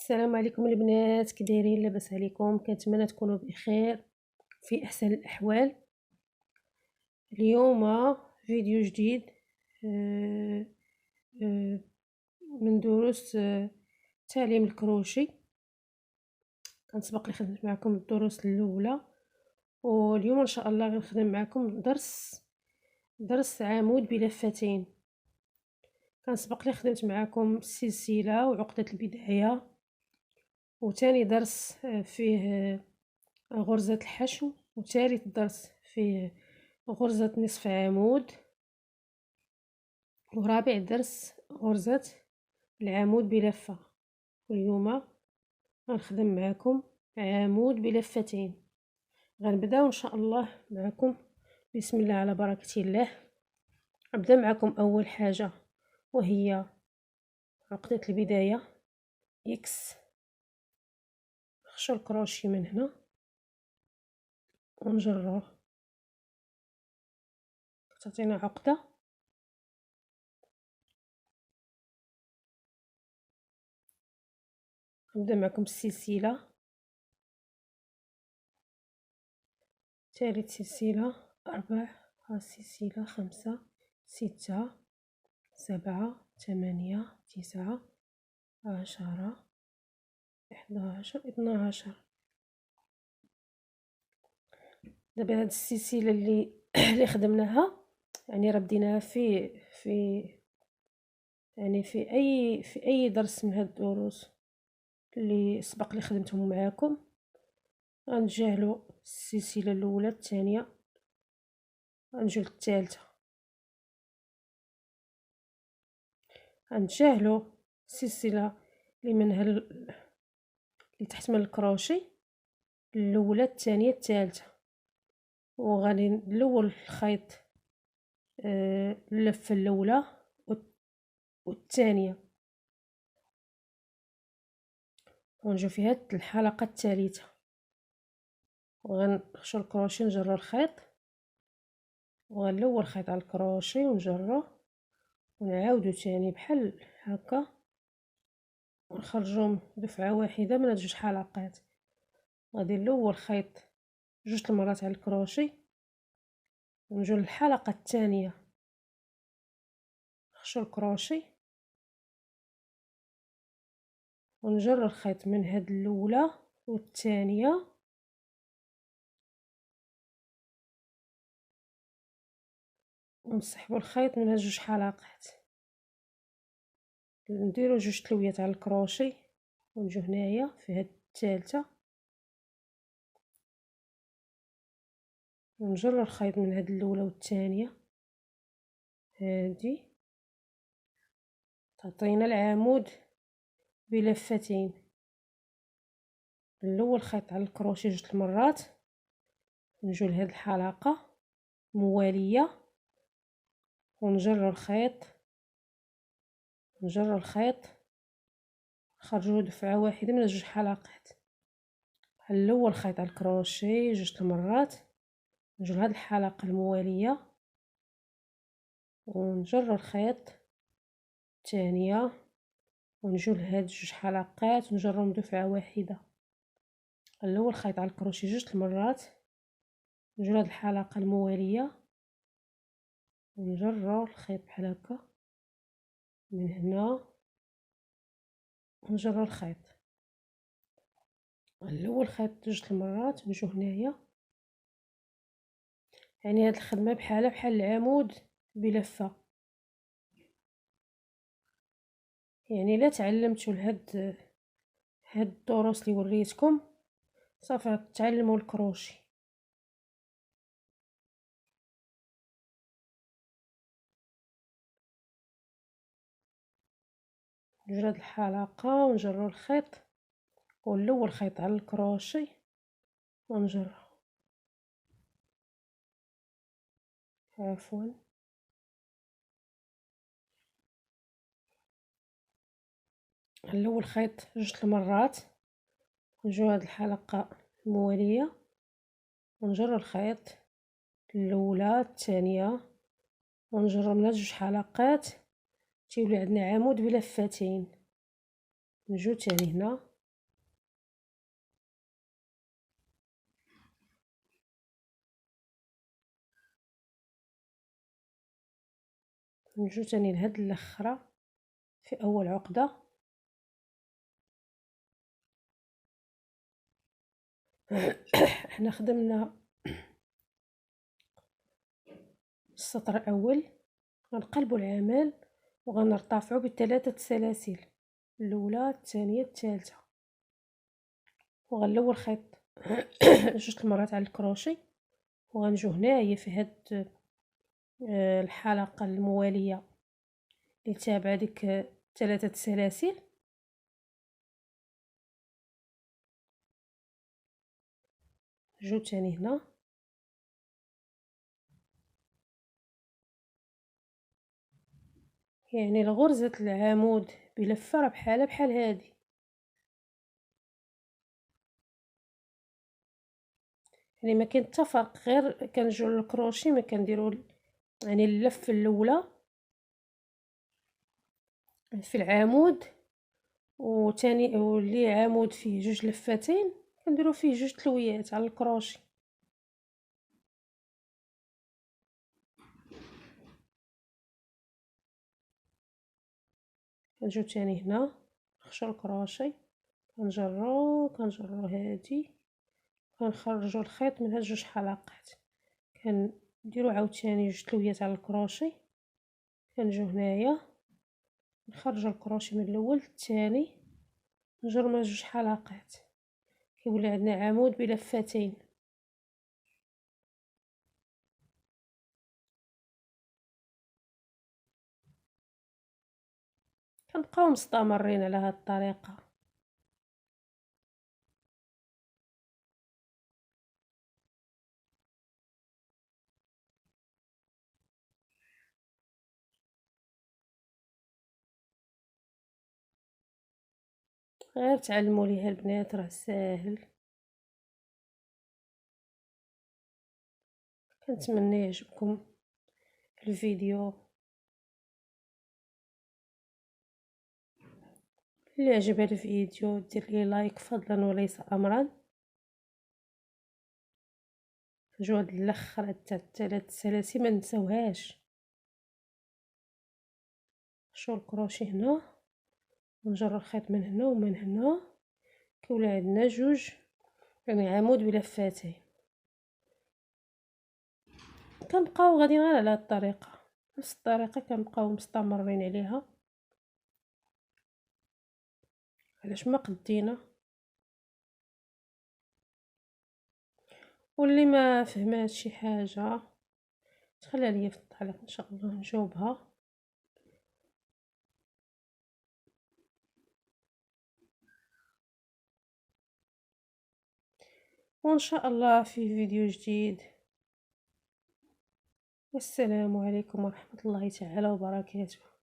السلام عليكم البنات، كي دايرين؟ لاباس عليكم؟ كنتمنى تكونوا بخير في احسن الاحوال. اليوم فيديو جديد آه، آه، من دروس تعليم الكروشي. كنسبق لي خدمت معكم الدروس الاولى، واليوم ان شاء الله غنخدم معكم درس عمود بلفتين. كنسبق لي خدمت معكم السلسله وعقده البدايه، وثاني درس فيه غرزة الحشو، وثالث درس فيه غرزة نصف عمود، ورابع درس غرزة العمود بلفة. واليوم غنخدم معكم عمود بلفتين. غنبداو ان شاء الله معكم بسم الله على بركة الله. ابدا معكم اول حاجة وهي عقدة البداية اكس. نخشو الكروشي من هنا ونجروه، تعطينا عقدة. نبدا معكم السلسلة، ثالث سلسلة، أربع سلسلة، خمسة، ستة، سبعة، ثمانية، تسعة، عشرة، 11، 12. دابا هاد السلسلة اللي خدمناها، يعني راه بديناها في يعني في اي درس من هاد الدروس اللي سبق لي خدمتهم معاكم. غنتجاهلوا السلسلة الاولى، الثانية، غنجيو للثالثة. غنتجاهلوا السلسلة اللي منها اللي تحت من الكروشي، الاولى، الثانية، الثالثة، وغادي نلول الخيط اللفة الاولى والثانية، ونجيو في هاد الحلقة الثالثة، وغنخشو الكروشي نجرو الخيط، وغنلول الخيط على الكروشي ونجروه، ونعاودو تاني بحال هكا، ونخرجوهم دفعة واحدة من هاد جوج حلقات. غادي نلول الخيط جوج المرات على الكروشي، ونجو للحلقة الثانية، نخشو الكروشي ونجر الخيط من هاد الاولى والثانية، ونسحبوا الخيط من هاد جوج حلقات، نديرو جوج تلويات على الكروشي، ونجو هنايا في هاد الثالثة، ونجر الخيط من هاد الاولى والثانية. هادي تعطينا العمود بلفتين. نلول الخيط على الكروشي جوج المرات، نجو لهاد الحلقة موالية، ونجر الخيط، نخرجوه دفعة واحدة من جوج حلقات. نلول الخيط على الكروشي جوج المرات، نجو لهاد الحلقة الموالية، ونجر الخيط الثانية، ونجو لهاد جوج حلقات ونجرهم دفعة واحدة. نلول الخيط على الكروشي جوج المرات، نجو لهاد الحلقة الموالية، ونجرو الخيط بحال هكا من هنا، ونجرو الخيط، نلول الخيط جوج المرات، نجو هنايا. يعني هاد الخدمة بحال العمود بلفة. يعني لا تعلمتوا هاد الدروس اللي وريتكم صافي تعلموا الكروشي. نجرد الحلقة ونجرو الخيط، ونلول الخيط على الكروشي ونجرو. عفوا، نلول الخيط جوج المرات، نجو هاد الحلقة الموالية، ونجر الخيط الاولى، الثانية، ونجرو من جوج حلقات، تيولي عندنا عمود بلفتين. نجو تاني هنا نجو تاني لهاد الاخرى في اول عقدة. احنا خدمنا السطر الاول، غنقلبوا العمل وغنرتفعوا بثلاثه سلاسل، الاولى الثانيه الثالثه، وغنلول الخيط جوج المرات على الكروشي، وغنجو هنايا في هاد الحلقه المواليه اللي تابعه ديك ثلاثه سلاسل، جو تاني هنا يعني الغرزة العمود بلفة راه بحال هادي، يعني ما كاين حتى فرق، غير كنجيو للكروشي ما كنديروا يعني اللفه الاولى في العمود، وثاني واللي عمود فيه جوج لفاتين كنديروا فيه جوج تلويات على الكروشي. كنجيو ثاني هنا نخشوا الكروشي، كنجرو هادي، كنخرجوا الخيط من هاد جوج حلقات، كنديروا عاوتاني جوج تلويات على الكروشي، كنجيو هنايا نخرجوا الكروشي من الاول الثاني، نجرو من جوج حلقات، كيولي عندنا عمود بلفتين. كنبقاو مستمرين على هاد الطريقه. غير تعلموا ليها البنات، راه ساهل. كنتمنى يعجبكم الفيديو، اللي عجبها الفيديو دير لي لايك فضلا وليس امرا. جو هاد الاخر تاع الثلاث سلاسل ما نساوهاش. شو الكروشي هنا ونجر الخيط من هنا ومن هنا، كيولي عندنا جوج يعني عمود بلفاتين. كنبقاو غاديين غير على هاد الطريقه، نفس الطريقه كنبقاو مستمرين عليها. علاش ما قدينا، واللي ما فهمات شي حاجه تخليها ليا في التعليق ان شاء الله نجاوبها. وان شاء الله في فيديو جديد. والسلام عليكم ورحمه الله تعالى وبركاته.